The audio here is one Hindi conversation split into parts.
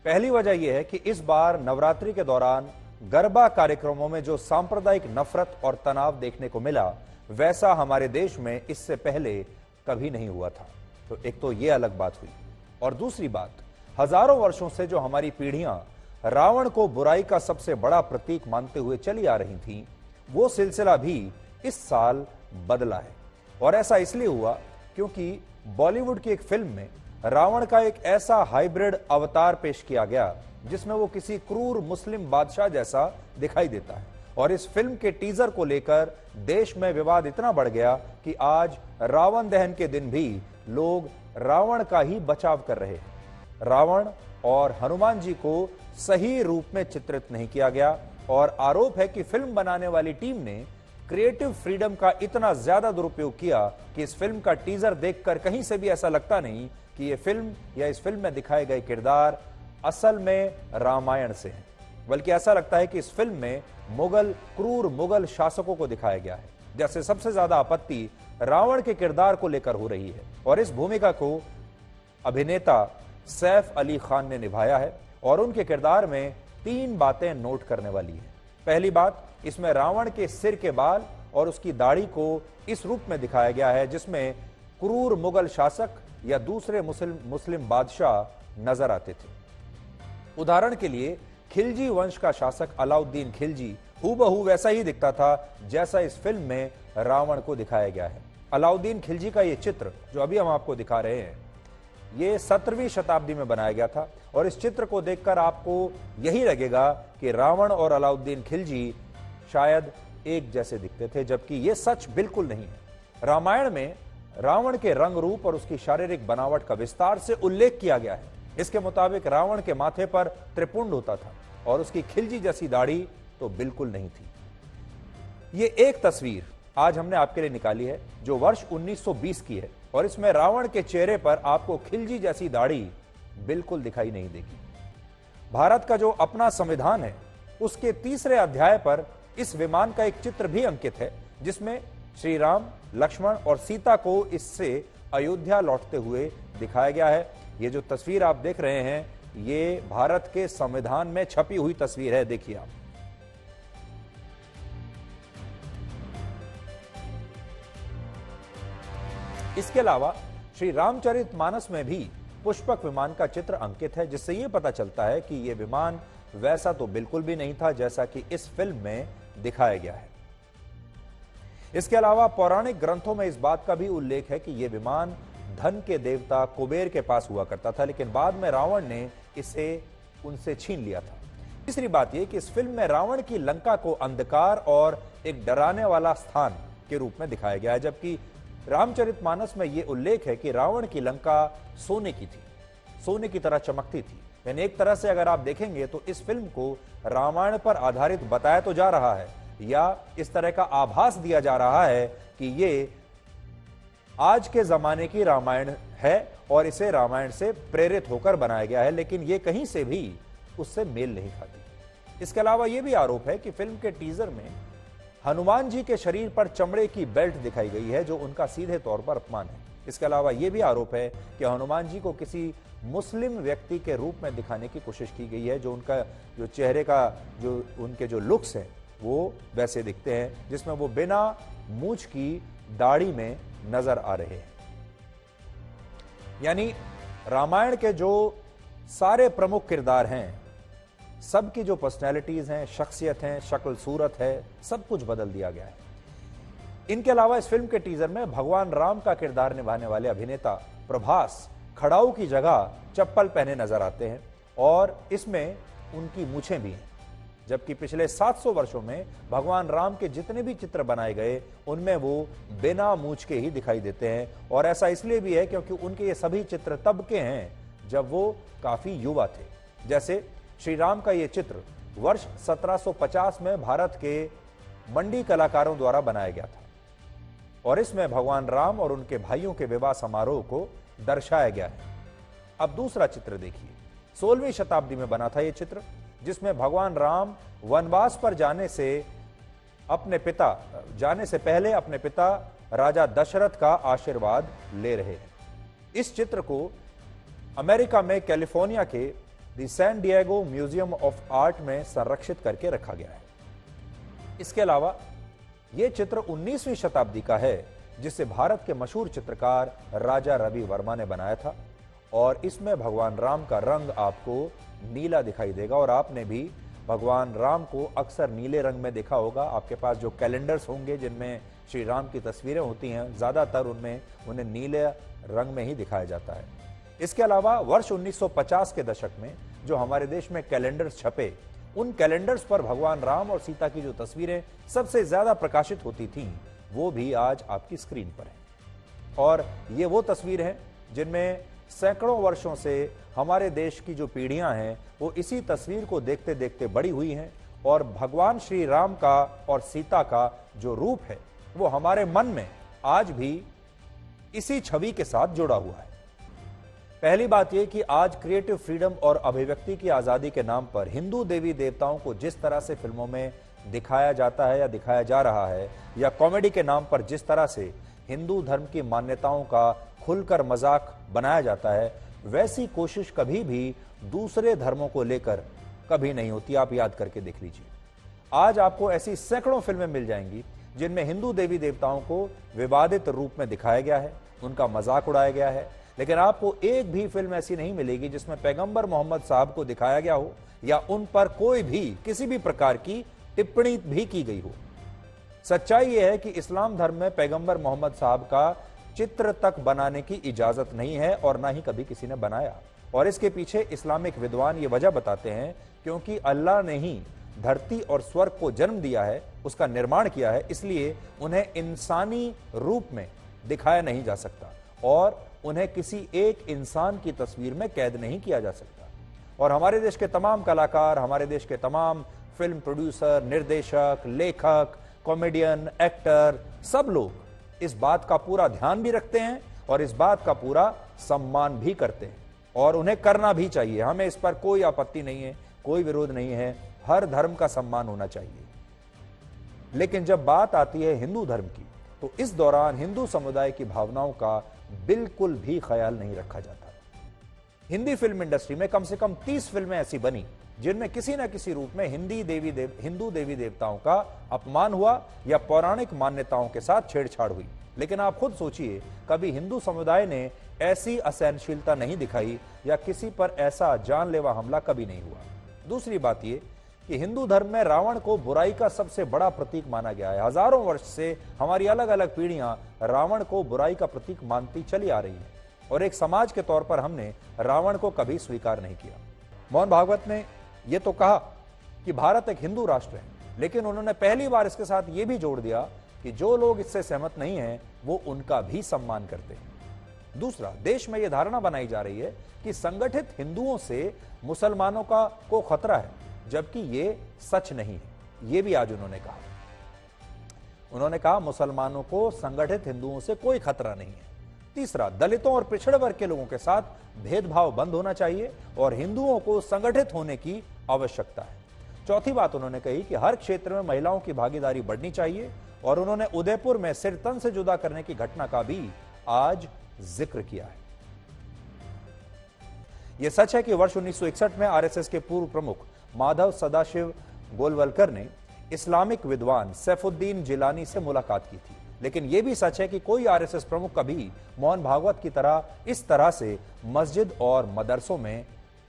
पहली वजह यह है कि इस बार नवरात्रि के दौरान गरबा कार्यक्रमों में जो सांप्रदायिक नफरत और तनाव देखने को मिला, वैसा हमारे देश में इससे पहले कभी नहीं हुआ था। तो एक तो यह अलग बात हुई, और दूसरी बात, हजारों वर्षों से जो हमारी पीढ़ियां रावण को बुराई का सबसे बड़ा प्रतीक मानते हुए चली आ रही थीं, वो सिलसिला भी इस साल बदला है। और ऐसा इसलिए हुआ क्योंकि बॉलीवुड की एक फिल्म में रावण का एक ऐसा हाइब्रिड अवतार पेश किया गया जिसमें वो किसी क्रूर मुस्लिम बादशाह जैसा दिखाई देता है। और इस फिल्म के टीजर को लेकर देश में विवाद इतना बढ़ गया कि आज रावण दहन के दिन भी लोग रावण का ही बचाव कर रहे हैं। रावण और हनुमान जी को सही रूप में चित्रित नहीं किया गया, और आरोप है कि फिल्म बनाने वाली टीम ने क्रिएटिव फ्रीडम का इतना ज्यादा दुरुपयोग किया कि इस फिल्म का टीजर देखकर कहीं से भी ऐसा लगता नहीं कि यह फिल्म या इस फिल्म में दिखाए गए किरदार असल में रामायण से हैं, बल्कि ऐसा लगता है कि इस फिल्म में क्रूर मुगल शासकों को दिखाया गया है। जैसे सबसे ज्यादा आपत्ति रावण के किरदार को लेकर हो रही है, और इस भूमिका को अभिनेता सैफ अली खान ने निभाया है। और उनके किरदार में 3 बातें नोट करने वाली है। पहली बात, इसमें रावण के सिर के बाल और उसकी दाढ़ी को इस रूप में दिखाया गया है जिसमें क्रूर मुगल शासक या दूसरे मुस्लिम बादशाह नजर आते थे। उदाहरण के लिए खिलजी वंश का शासक अलाउद्दीन खिलजी हूबहू वैसा ही दिखता था जैसा इस फिल्म में रावण को दिखाया गया है। अलाउद्दीन खिलजी का ये चित्र जो अभी हम आपको दिखा रहे हैं, ये 17वीं शताब्दी में बनाया गया था, और इस चित्र को देखकर आपको यही लगेगा कि रावण और अलाउद्दीन खिलजी शायद एक जैसे दिखते थे, जबकि यह सच बिल्कुल नहीं है। रामायण में रावण के रंग रूप और उसकी शारीरिक बनावट का विस्तार से उल्लेख किया गया है। इसके मुताबिक रावण के माथे पर त्रिपुंड होता था और उसकी खिलजी जैसी दाढ़ी तो बिल्कुल नहीं थी। ये एक तस्वीर आज हमने आपके लिए निकाली है जो वर्ष 1920 की है, और इसमें रावण के चेहरे पर आपको खिलजी जैसी दाढ़ी बिल्कुल दिखाई नहीं देगी। भारत का जो अपना संविधान है उसके 3रे अध्याय पर इस विमान का एक चित्र भी अंकित है जिसमें श्री राम, लक्ष्मण और सीता को इससे अयोध्या लौटते हुए दिखाया गया है। ये जो तस्वीर आप देख रहे हैं, ये भारत के संविधान में छपी हुई तस्वीर है, देखिए आप। इसके अलावा श्री रामचरितमानस में भी पुष्पक विमान का चित्र अंकित है, जिससे यह पता चलता है कि यह विमान वैसा तो बिल्कुल भी नहीं था जैसा कि इस फिल्म में दिखाया गया है। इसके अलावा पौराणिक ग्रंथों में इस बात का भी उल्लेख है कि यह विमान धन के देवता कुबेर के पास हुआ करता था, लेकिन बाद में रावण ने इसे उनसे छीन लिया था। तीसरी बात यह कि इस फिल्म में रावण की लंका को अंधकार और एक डराने वाला स्थान के रूप में दिखाया गया है, जबकि रामचरितमानस में यह उल्लेख है कि रावण की लंका सोने की थी, सोने की तरह चमकती थी। यानी एक तरह से अगर आप देखेंगे तो इस फिल्म को रामायण पर आधारित बताया तो जा रहा है, या इस तरह का आभास दिया जा रहा है कि ये आज के जमाने की रामायण है और इसे रामायण से प्रेरित होकर बनाया गया है, लेकिन ये कहीं से भी उससे मेल नहीं खाती। इसके अलावा यह भी आरोप है कि फिल्म के टीजर में हनुमान जी के शरीर पर चमड़े की बेल्ट दिखाई गई है जो उनका सीधे तौर पर अपमान है। इसके अलावा यह भी आरोप है कि हनुमान जी को किसी मुस्लिम व्यक्ति के रूप में दिखाने की कोशिश की गई है, जो उनका जो चेहरे का जो उनके जो लुक्स हैं वो वैसे दिखते हैं, जिसमें वो बिना मूंछ की दाढ़ी में नजर आ रहे हैं। यानी रामायण के जो सारे प्रमुख किरदार हैं, सबकी जो पर्सनैलिटीज हैं, शख्सियत हैं, शक्ल सूरत है, सब कुछ बदल दिया गया है। इनके अलावा इस फिल्म के टीजर में भगवान राम का किरदार निभाने वाले अभिनेता प्रभास खड़ाऊ की जगह चप्पल पहने नजर आते हैं, और इसमें उनकी मूछें भी हैं, जबकि पिछले 700 वर्षों में भगवान राम के जितने भी चित्र बनाए गए उनमें वो बिना मूछ के ही दिखाई देते हैं। और ऐसा इसलिए भी है क्योंकि उनके ये सभी चित्र तब के हैं जब वो काफी युवा थे। जैसे श्री राम का ये चित्र वर्ष 1750 में भारत के मंडी कलाकारों द्वारा बनाया गया था, और इसमें भगवान राम और उनके भाइयों के विवाह समारोह को दर्शाया गया है। अब दूसरा चित्र देखिए, 16वीं शताब्दी में बना था यह चित्र, जिसमें भगवान राम वनवास पर जाने से पहले अपने पिता राजा दशरथ का आशीर्वाद ले रहे हैं। इस चित्र को अमेरिका में कैलिफोर्निया के the San Diego Museum of Art में संरक्षित करके रखा गया है। इसके अलावा यह चित्र 19वीं शताब्दी का है, जिसे भारत के मशहूर चित्रकार राजा रवि वर्मा ने बनाया था, और इसमें भगवान राम का रंग आपको नीला दिखाई देगा। और आपने भी भगवान राम को अक्सर नीले रंग में देखा होगा। आपके पास जो कैलेंडर्स होंगे जिनमें श्री राम की तस्वीरें होती हैं, ज्यादातर उनमें उन्हें नीले रंग में ही दिखाया जाता है। इसके अलावा वर्ष 1950 के दशक में जो हमारे देश में कैलेंडर्स छपे, उन कैलेंडर्स पर भगवान राम और सीता की जो तस्वीरें सबसे ज्यादा प्रकाशित होती थीं, वो भी आज आपकी स्क्रीन पर है। और ये वो तस्वीर है जिनमें सैकड़ों वर्षों से हमारे देश की जो पीढ़ियां हैं वो इसी तस्वीर को देखते देखते बड़ी हुई हैं, और भगवान श्री राम का और सीता का जो रूप है वो हमारे मन में आज भी इसी छवि के साथ जुड़ा हुआ है। पहली बात यह कि आज क्रिएटिव फ्रीडम और अभिव्यक्ति की आजादी के नाम पर हिंदू देवी देवताओं को जिस तरह से फिल्मों में दिखाया जाता है या दिखाया जा रहा है, या कॉमेडी के नाम पर जिस तरह से हिंदू धर्म की मान्यताओं का खुलकर मजाक बनाया जाता है, वैसी कोशिश कभी भी दूसरे धर्मों को लेकर कभी नहीं होती। आप याद करके देख लीजिए। आज आपको ऐसी सैकड़ों फिल्में मिल जाएंगी जिनमें हिंदू देवी देवताओं को विवादित रूप में दिखाया गया है, उनका मजाक उड़ाया गया है, लेकिन आपको एक भी फिल्म ऐसी नहीं मिलेगी जिसमें पैगंबर मोहम्मद साहब को दिखाया गया हो या उन पर कोई भी किसी भी प्रकार की टिप्पणी भी की गई हो। सच्चाई यह है कि इस्लाम धर्म में पैगंबर मोहम्मद साहब का चित्र तक बनाने की इजाजत नहीं है, और ना ही कभी किसी ने बनाया। और इसके पीछे इस्लामिक विद्वान ये वजह बताते हैं क्योंकि अल्लाह ने ही धरती और स्वर्ग को जन्म दिया है, उसका निर्माण किया है, इसलिए उन्हें इंसानी रूप में दिखाया नहीं जा सकता और उन्हें किसी एक इंसान की तस्वीर में कैद नहीं किया जा सकता। और हमारे देश के तमाम कलाकार, हमारे देश के तमाम फिल्म प्रोड्यूसर, निर्देशक, लेखक, कॉमेडियन, एक्टर, सब लोग इस बात का पूरा ध्यान भी रखते हैं और इस बात का पूरा सम्मान भी करते हैं, और उन्हें करना भी चाहिए। हमें इस पर कोई आपत्ति नहीं है, कोई विरोध नहीं है, हर धर्म का सम्मान होना चाहिए। लेकिन जब बात आती है हिंदू धर्म की, तो इस दौरान हिंदू समुदाय की भावनाओं का बिल्कुल भी ख्याल नहीं रखा जाता। हिंदी फिल्म इंडस्ट्री में कम से कम 30 फिल्में ऐसी बनी जिनमें किसी न किसी रूप में हिंदू देवी देवताओं का अपमान हुआ या पौराणिक मान्यताओं के साथ छेड़छाड़ हुई। लेकिन आप खुद सोचिए, कभी हिंदू समुदाय ने ऐसी असहनशीलता नहीं दिखाई या किसी पर ऐसा जानलेवा हमला कभी नहीं हुआ। दूसरी बात यह कि हिंदू धर्म में रावण को बुराई का सबसे बड़ा प्रतीक माना गया है। हजारों वर्ष से हमारी अलग अलग पीढ़ियां रावण को बुराई का प्रतीक मानती चली आ रही है, और एक समाज के तौर पर हमने रावण को कभी स्वीकार नहीं किया। मोहन भागवत ने यह तो कहा कि भारत एक हिंदू राष्ट्र है, लेकिन उन्होंने पहली बार इसके साथ यह भी जोड़ दिया कि जो लोग इससे सहमत नहीं हैं वो उनका भी सम्मान करते हैं। दूसरा, देश में यह धारणा बनाई जा रही है कि संगठित हिंदुओं से मुसलमानों को खतरा है, जबकि ये सच नहीं है। यह भी आज उन्होंने कहा मुसलमानों को संगठित हिंदुओं से कोई खतरा नहीं है। तीसरा, दलितों और पिछड़े वर्ग के लोगों के साथ भेदभाव बंद होना चाहिए और हिंदुओं को संगठित होने की आवश्यकता है। चौथी बात उन्होंने कही कि हर क्षेत्र में महिलाओं की भागीदारी बढ़नी चाहिए, और उन्होंने उदयपुर में सिर तन से जुदा करने की घटना का भी आज जिक्र किया है। यह सच है कि वर्ष 1961 में आरएसएस के पूर्व प्रमुख माधव सदाशिव गोलवलकर ने इस्लामिक विद्वान सैफुद्दीन जिलानी से मुलाकात की थी, लेकिन यह भी सच है कि कोई आरएसएस प्रमुख कभी मोहन भागवत की तरह इस तरह से मस्जिद और मदरसों में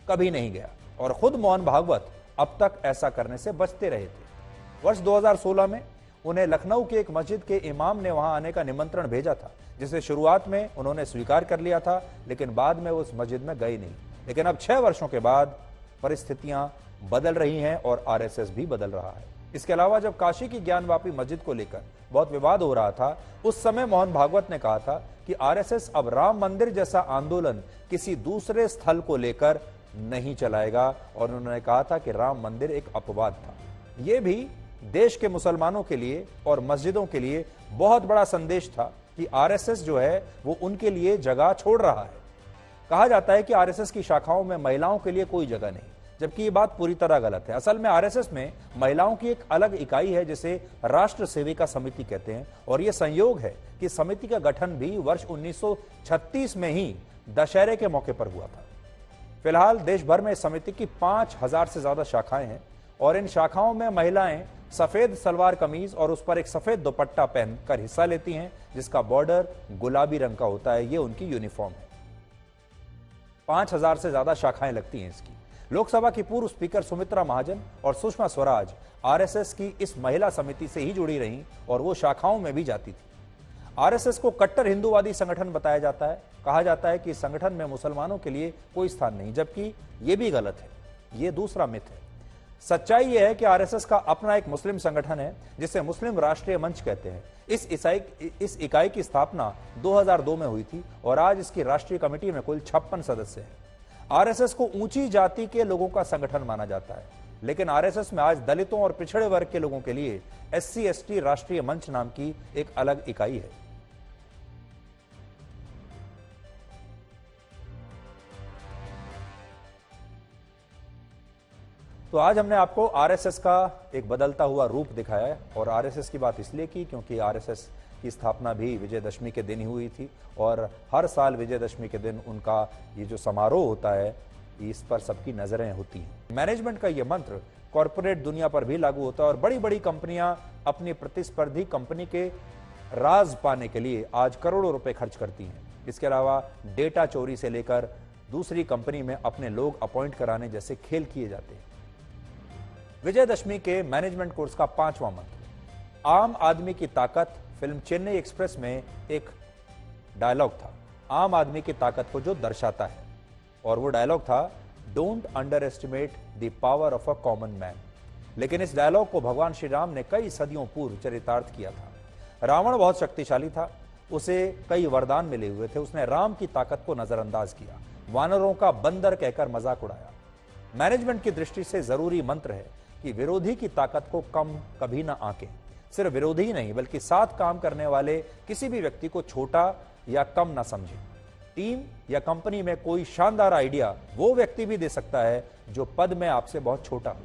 कभी नहीं गया, और खुद मोहन भागवत अब तक ऐसा करने से बचते रहे थे। वर्ष 2016 में उन्हें लखनऊ के एक मस्जिद के इमाम ने वहां आने का निमंत्रण भेजा था, जिसे शुरुआत में उन्होंने स्वीकार कर लिया था, लेकिन बाद में उस मस्जिद में गए नहीं। लेकिन अब 6 वर्षों के बाद परिस्थितियां बदल रही हैं और आरएसएस भी बदल रहा है। इसके अलावा जब काशी की ज्ञानवापी मस्जिद को लेकर बहुत विवाद हो रहा था, उस समय मोहन भागवत ने कहा था कि आरएसएस अब राम मंदिर जैसा आंदोलन किसी दूसरे स्थल को लेकर नहीं चलाएगा, और उन्होंने कहा था कि राम मंदिर एक अपवाद था। यह भी देश के मुसलमानों के लिए और मस्जिदों के लिए बहुत बड़ा संदेश था कि आरएसएस जो है वो उनके लिए जगह छोड़ रहा है। कहा जाता है कि आरएसएस की शाखाओं में महिलाओं के लिए कोई जगह नहीं, जबकि ये बात पूरी तरह गलत है। असल में आरएसएस में महिलाओं की एक अलग इकाई है जिसे राष्ट्र सेविका समिति कहते हैं, और यह संयोग है कि समिति का गठन भी वर्ष 1936 में ही दशहरे के मौके पर हुआ था। फिलहाल देश भर में इस समिति की 5000 से ज्यादा शाखाएं हैं और इन शाखाओं में महिलाएं सफेद सलवार कमीज और उस पर एक सफेद दुपट्टा पहनकर हिस्सा लेती हैं, जिसका बॉर्डर गुलाबी रंग का होता है। ये उनकी यूनिफॉर्म है। 5000 से ज्यादा शाखाएं लगती हैं इसकी। लोकसभा की पूर्व स्पीकर सुमित्रा महाजन और सुषमा स्वराज आरएसएस की इस महिला समिति से ही जुड़ी रहीं और वो शाखाओं में भी जाती थी। आरएसएस को कट्टर हिंदूवादी संगठन बताया जाता है। कहा जाता है कि इस संगठन में मुसलमानों के लिए कोई स्थान नहीं, जबकि यह भी गलत है। यह दूसरा मिथ है। सच्चाई यह है कि आरएसएस का अपना एक मुस्लिम संगठन है जिसे मुस्लिम राष्ट्रीय मंच कहते हैं। इस इकाई की स्थापना 2002 में हुई थी और आज इसकी राष्ट्रीय कमेटी में कुल 56 सदस्य हैं। आरएसएस को ऊंची जाति के लोगों का संगठन माना जाता है, लेकिन आरएसएस में आज दलितों और पिछड़े वर्ग के लोगों के लिए SC/ST राष्ट्रीय मंच नाम की एक अलग इकाई है। तो आज हमने आपको आरएसएस का एक बदलता हुआ रूप दिखाया है और आरएसएस की बात इसलिए की क्योंकि आरएसएस की स्थापना भी विजयदशमी के दिन ही हुई थी और हर साल विजयदशमी के दिन उनका ये जो समारोह होता है इस पर सबकी नजरें होती हैं। मैनेजमेंट का ये मंत्र कॉरपोरेट दुनिया पर भी लागू होता है और बड़ी बड़ी कंपनियां अपनी प्रतिस्पर्धी कंपनी के राज पाने के लिए आज करोड़ों रुपए खर्च करती हैं। इसके अलावा डेटा चोरी से लेकर दूसरी कंपनी में अपने लोग अपॉइंट कराने जैसे खेल किए जाते हैं। विजयदशमी के मैनेजमेंट कोर्स का 5वां मंत्र आम आदमी की ताकत। फिल्म चेन्नई एक्सप्रेस में एक डायलॉग था आम आदमी की ताकत को जो दर्शाता है और वो डायलॉग था don't under estimate the power of a common man. लेकिन इस डायलॉग को भगवान श्री राम ने कई सदियों पूर्व चरितार्थ किया था। रावण बहुत शक्तिशाली था, उसे कई वरदान मिले हुए थे। उसने राम की ताकत को नजरअंदाज किया, वानरों का बंदर कहकर मजाक उड़ाया। मैनेजमेंट की दृष्टि से जरूरी मंत्र है कि विरोधी की ताकत को कम कभी ना आंकें। सिर्फ विरोधी ही नहीं बल्कि साथ काम करने वाले किसी भी व्यक्ति को छोटा या कम ना समझें। टीम या कंपनी में कोई शानदार आइडिया वो व्यक्ति भी दे सकता है जो पद में आपसे बहुत छोटा हो।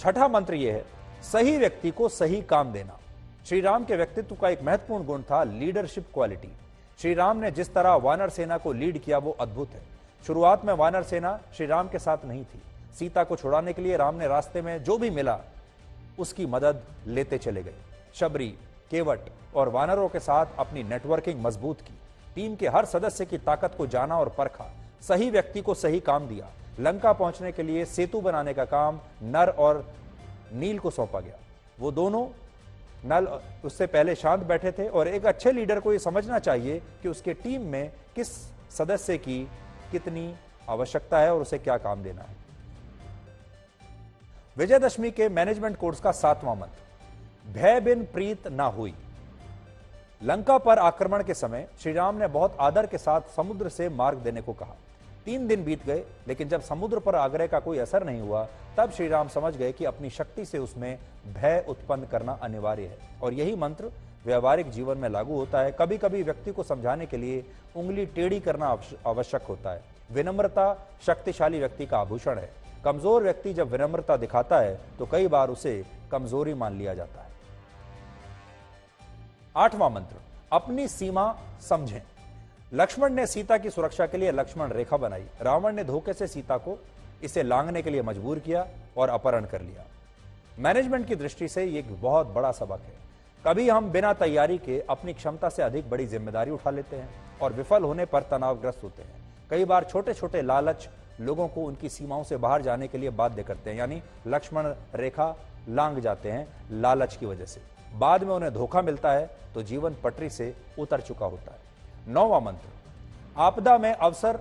छठा मंत्र यह है सही व्यक्ति को सही काम देना। श्री राम के व्यक्तित्व का एक महत्वपूर्ण गुण था लीडरशिप क्वालिटी। श्री राम ने जिस तरह वानर सेना को लीड किया वो अद्भुत है। शुरुआत में वानर सेना श्री राम के साथ नहीं थी। सीता को छुड़ाने के लिए राम ने रास्ते में जो भी मिला उसकी मदद लेते चले गए। शबरी, केवट और वानरों के साथ अपनी नेटवर्किंग मजबूत की। टीम के हर सदस्य की ताकत को जाना और परखा। सही व्यक्ति को सही काम दिया। लंका पहुंचने के लिए सेतु बनाने का काम नर और नील को सौंपा गया। वो दोनों नल उससे पहले शांत बैठे थे और एक अच्छे लीडर को यह समझना चाहिए कि उसके टीम में किस सदस्य की कितनी आवश्यकता है और उसे क्या काम देना है। विजयदशमी के मैनेजमेंट कोर्स का 7वां मंत्र भय बिन प्रीत ना हुई। लंका पर आक्रमण के समय श्री राम ने बहुत आदर के साथ समुद्र से मार्ग देने को कहा। 3 दिन बीत गए, लेकिन जब समुद्र पर आग्रह का कोई असर नहीं हुआ तब श्री राम समझ गए कि अपनी शक्ति से उसमें भय उत्पन्न करना अनिवार्य है और यही मंत्र व्यवहारिक जीवन में लागू होता है। कभी कभी व्यक्ति को समझाने के लिए उंगली टेढ़ी करना आवश्यक होता है। विनम्रता शक्तिशाली व्यक्ति का आभूषण है। कमजोर व्यक्ति जब विनम्रता दिखाता है तो कई बार उसे कमजोरी मान लिया जाता है। 8वां मंत्र अपनी सीमा समझें। लक्ष्मण ने सीता की सुरक्षा के लिए लक्ष्मण रेखा बनाई। रावण ने धोखे से सीता को इसे लांघने के लिए मजबूर किया और अपहरण कर लिया। मैनेजमेंट की दृष्टि से यह एक बहुत बड़ा सबक है। कभी हम बिना तैयारी के अपनी क्षमता से अधिक बड़ी जिम्मेदारी उठा लेते हैं और विफल होने पर तनावग्रस्त होते हैं। कई बार छोटे छोटे लालच लोगों को उनकी सीमाओं से बाहर जाने के लिए बाध्य करते हैं, यानी लक्ष्मण रेखा लांघ जाते हैं लालच की वजह से। बाद में उन्हें धोखा मिलता है तो जीवन पटरी से उतर चुका होता है। 9वां मंत्र आपदा में अवसर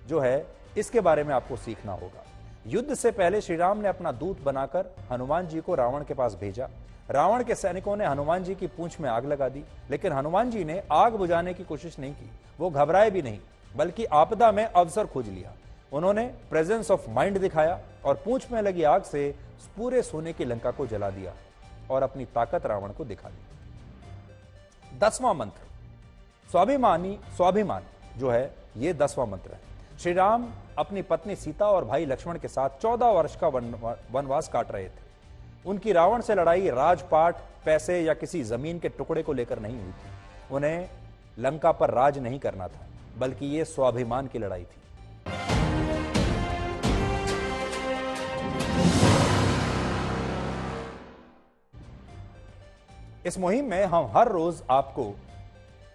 जो है इसके बारे में आपको सीखना होगा। युद्ध से पहले श्री राम ने अपना दूत बनाकर हनुमान जी को रावण के पास भेजा। रावण के सैनिकों ने हनुमान जी की पूंछ में आग लगा दी, लेकिन हनुमान जी ने आग बुझाने की कोशिश नहीं की। वो घबराए भी नहीं, बल्कि आपदा में अवसर खोज लिया। उन्होंने प्रेजेंस ऑफ माइंड दिखाया और पूंछ में लगी आग से पूरे सोने की लंका को जला दिया और अपनी ताकत रावण को दिखा दी। 10वां मंत्र स्वाभिमान जो है ये 10वां मंत्र है। श्री राम अपनी पत्नी सीता और भाई लक्ष्मण के साथ 14 वर्ष का वनवास काट रहे थे। उनकी रावण से लड़ाई राजपाट, पैसे या किसी जमीन के टुकड़े को लेकर नहीं हुई थी। उन्हें लंका पर राज नहीं करना था, बल्कि ये स्वाभिमान की लड़ाई थी। इस मुहिम में हम हर रोज आपको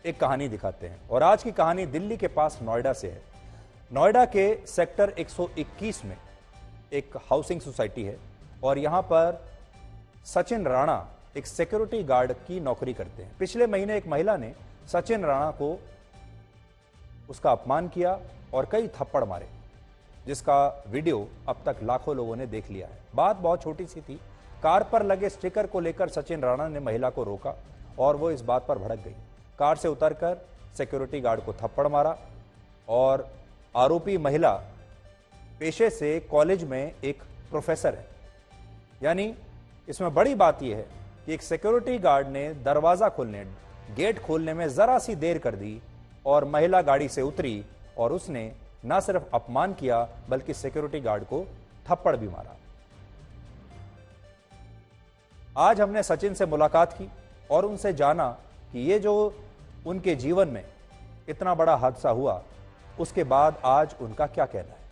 एक कहानी दिखाते हैं और आज की कहानी दिल्ली के पास नोएडा से है। नोएडा के सेक्टर 121 में एक हाउसिंग सोसाइटी है और यहां पर सचिन राणा एक सिक्योरिटी गार्ड की नौकरी करते हैं। पिछले महीने एक महिला ने सचिन राणा को उसका अपमान किया और कई थप्पड़ मारे, जिसका वीडियो अब तक लाखों लोगों ने देख लिया है। बात बहुत छोटी सी थी। कार पर लगे स्टिकर को लेकर सचिन राणा ने महिला को रोका और वो इस बात पर भड़क गई। कार से उतरकर सिक्योरिटी गार्ड को थप्पड़ मारा और आरोपी महिला पेशे से कॉलेज में एक प्रोफेसर है। यानी इसमें बड़ी बात यह है कि एक सिक्योरिटी गार्ड ने दरवाजा खोलने, गेट खोलने में जरा सी देर कर दी और महिला गाड़ी से उतरी और उसने न सिर्फ अपमान किया बल्कि सिक्योरिटी गार्ड को थप्पड़ भी मारा। आज हमने सचिन से मुलाकात की और उनसे जाना कि ये जो उनके जीवन में इतना बड़ा हादसा हुआ, उसके बाद आज उनका क्या कहना है।